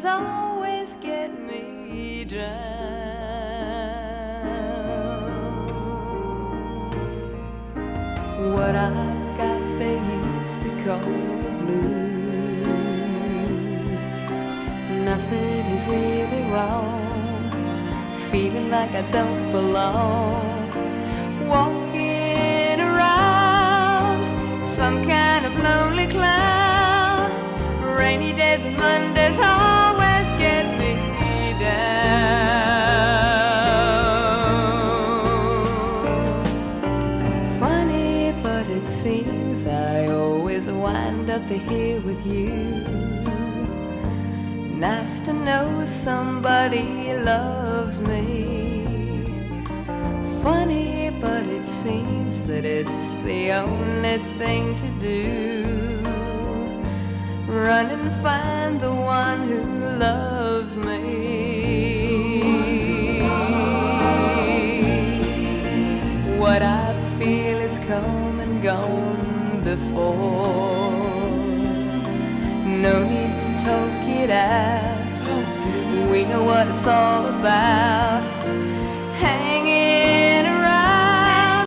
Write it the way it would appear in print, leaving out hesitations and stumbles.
always get me down. What I've got they used to call the blues. Nothing is really wrong, feeling like I don't belong, walking around some kind of lonely cloud. Rainy days and Mondays always get me down. Funny, but it seems I always wind up here with you. Nice to know somebody loves me. Funny, but it seems that it's the only thing to do. Run and find the one who loves me. What I feel is come and gone before. No need to talk it out. We know what it's all about.